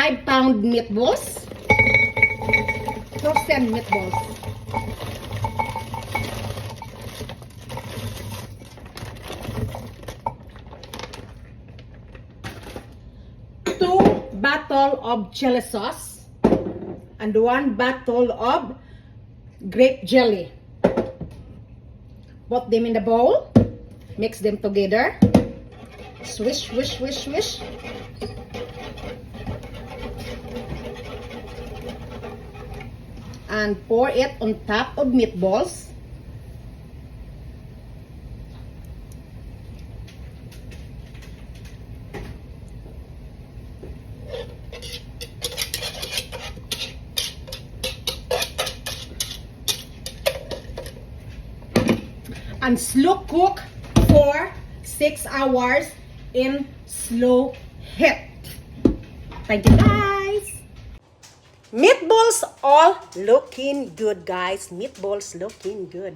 5-pound meatballs. Frozen meatballs. Two bottle of chili sauce and 1 bottle of grape jelly. Put them in the bowl. Mix them together. Swish, swish, swish, swish. And pour it on top of meatballs. And slow cook for 6 hours in slow heat. Thank you, guys. Meatballs all looking good, guys. Meatballs looking good.